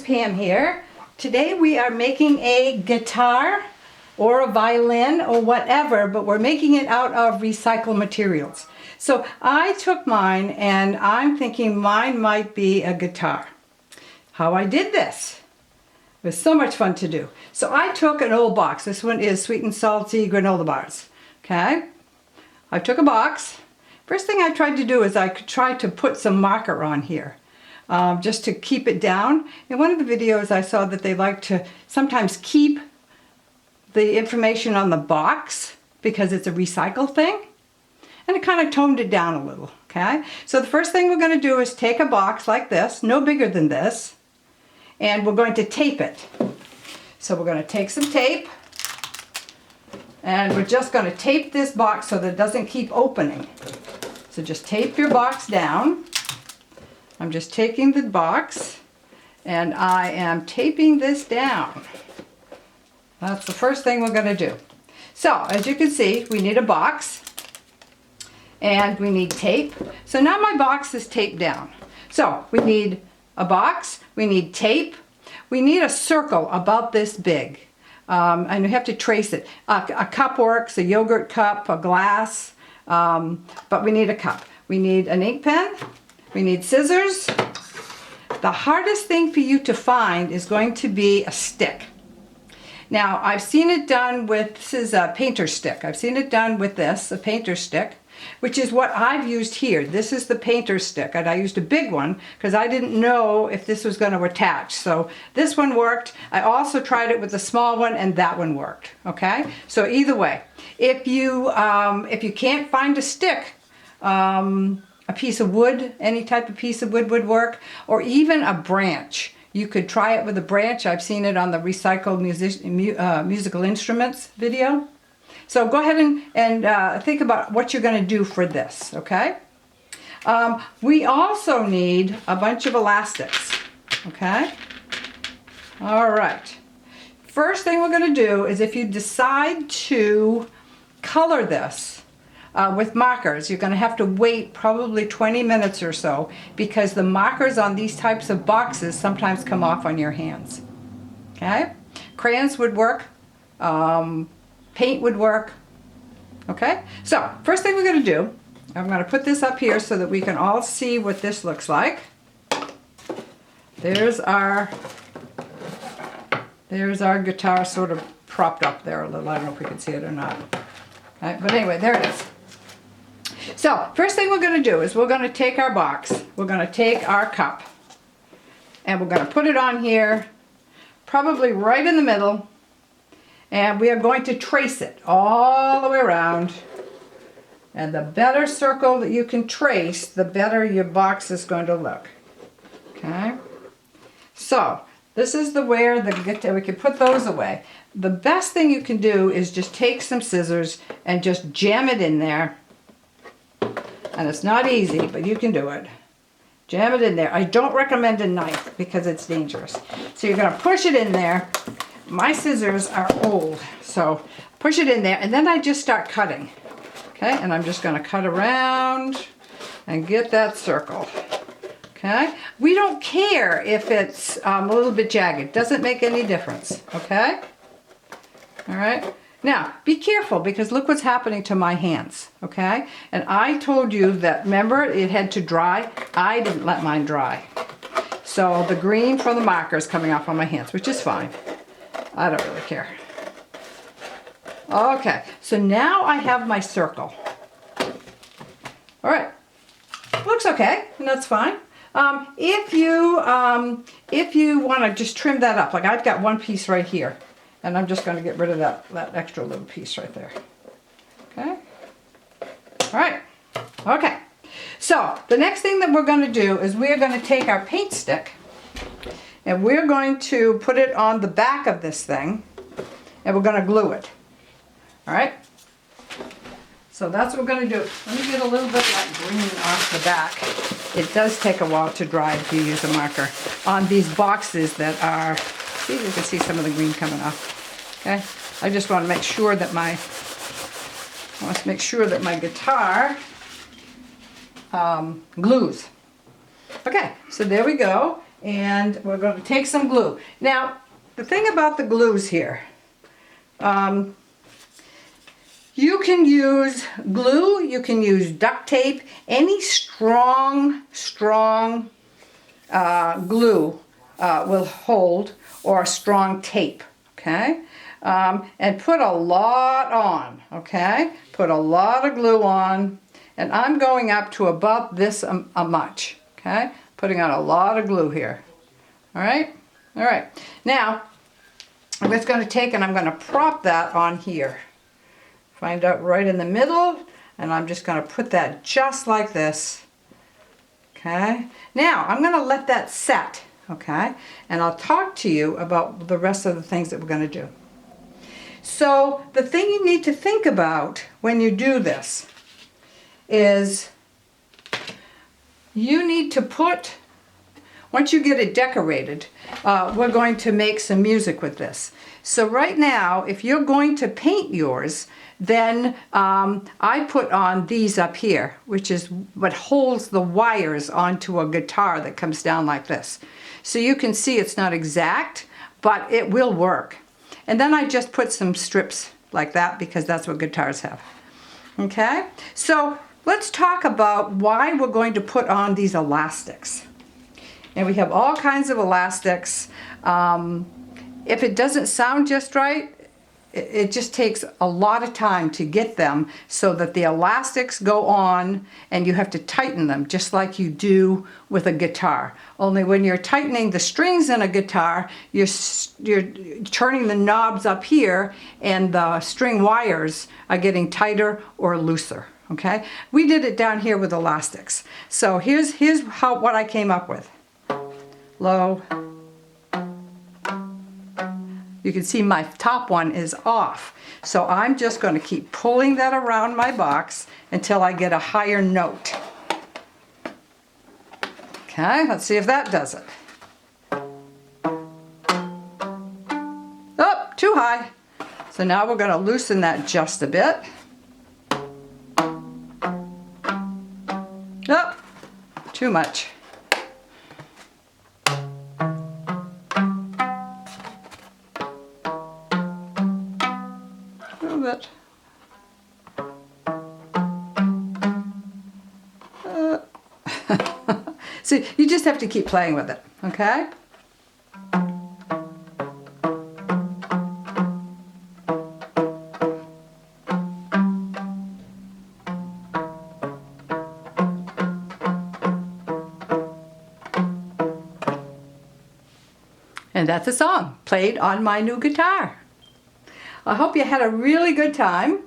Pam here. Today we are making a guitar or a violin or whatever, but we're making it out of recycled materials. So I took mine and I'm thinking mine might be a guitar. How I did this. It was so much fun to do. So I took an old box. This one is sweet and salty granola bars. Okay? I took a box. First thing I tried to do is I tried to put some marker on here. Just to keep it down. In one of the videos I saw that they like to sometimes keep the information on the box because it's a recycle thing. And it kind of toned it down a little, okay? So the first thing we're going to do is take a box like this, no bigger than this, and we're going to tape it. So we're going to take some tape, and we're just going to tape this box so that it doesn't keep opening. So just tape your box down. I'm just taking the box and I am taping this down. That's the first thing we're going to do. So as you can see, we need a box and we need tape. So now my box is taped down. So we need a box, we need tape, we need a circle about this big. And you have to trace it. A cup works, a yogurt cup, a glass, but we need a cup. We need an ink pen. We need scissors. The hardest thing for you to find is going to be a stick. Now, I've seen it done with, this is a painter stick. I've seen it done with this, a painter stick, which is what I've used here. This is the painter stick, and I used a big one because I didn't know if this was going to attach. So this one worked. I also tried it with the small one, and that one worked. Okay? So either way, if you can't find a stick, a piece of wood, any type of piece of wood would work, or even a branch. You could try it with a branch. I've seen it on the recycled musical instruments video. So go ahead and think about what you're going to do for this, okay? We also need a bunch of elastics, okay? All right. First thing we're going to do is if you decide to color this, with markers, you're going to have to wait probably 20 minutes or so because the markers on these types of boxes sometimes come off on your hands. Okay? Crayons would work. Paint would work. Okay? So, first thing we're going to do, I'm going to put this up here so that we can all see what this looks like. There's our guitar sort of propped up there a little. I don't know if we can see it or not. Right, but anyway, there it is. So, first thing we're going to do is we're going to take our box, we're going to take our cup, and we're going to put it on here, probably right in the middle, and we are going to trace it all the way around. And the better circle that you can trace, the better your box is going to look. Okay? So, this is where the guitar, we can put those away. The best thing you can do is just take some scissors and just jam it in there. And it's not easy, but you can do it. Jam it in there. I don't recommend a knife because it's dangerous. So you're going to push it in there. My scissors are old, so push it in there, and then I just start cutting. Okay, and I'm just going to cut around and get that circle. Okay, we don't care if it's a little bit jagged. It doesn't make any difference. Okay, all right. Now, be careful because look what's happening to my hands, okay? And I told you that, remember, it had to dry. I didn't let mine dry. So the green from the marker is coming off on my hands, which is fine. I don't really care. Okay, so now I have my circle. All right, looks okay, and that's fine. If you want to just trim that up, like I've got one piece right here. And I'm just going to get rid of that extra little piece right there. Okay? All right. Okay. So, the next thing that we're going to do is we're going to take our paint stick and we're going to put it on the back of this thing and we're going to glue it. All right? So that's what we're going to do. Let me get a little bit of that green off the back. It does take a while to dry if you use a marker on these boxes that are, see, you can see some of the green coming off. Okay, I just want to make sure that my glues. Okay, so there we go. and we're going to take some glue. Now, the thing about the glues here, you can use glue, you can use duct tape, any strong glue will hold, or strong tape, okay? And put a lot on, okay? Put a lot of glue on, and I'm going up to about this much, okay? Putting on a lot of glue here, all right? All right, now I'm just going to take and I'm going to prop that on here. Find out right in the middle, and I'm just going to put that just like this, okay? Now I'm going to let that set, okay? And I'll talk to you about the rest of the things that we're going to do. So the thing you need to think about when you do this is you need to put, once you get it decorated, we're going to make some music with this. So right now, if you're going to paint yours, then I put on these up here, which is what holds the wires onto a guitar that comes down like this. So you can see it's not exact, but it will work. And then I just put some strips like that because that's what guitars have. Okay, so let's talk about why we're going to put on these elastics. And we have all kinds of elastics. If it doesn't sound just right, it just takes a lot of time to get them so that the elastics go on, and you have to tighten them just like you do with a guitar. Only when you're tightening the strings in a guitar, you're turning the knobs up here, and the string wires are getting tighter or looser. Okay, we did it down here with elastics. So here's what I came up with. Low. You can see my top one is off. So I'm just going to keep pulling that around my box until I get a higher note. Okay, let's see if that does it. Oh, too high. So now we're going to loosen that just a bit. Oh, too much. Bit. So you just have to keep playing with it, okay? And that's a song played on my new guitar. I hope you had a really good time.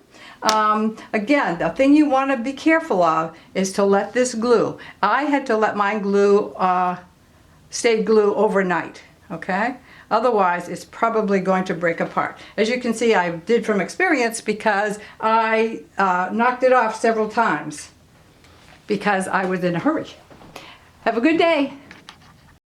Again, the thing you want to be careful of is to let this glue. I had to let mine glue, stay glue overnight, okay? Otherwise, it's probably going to break apart. As you can see, I did from experience because I knocked it off several times because I was in a hurry. Have a good day.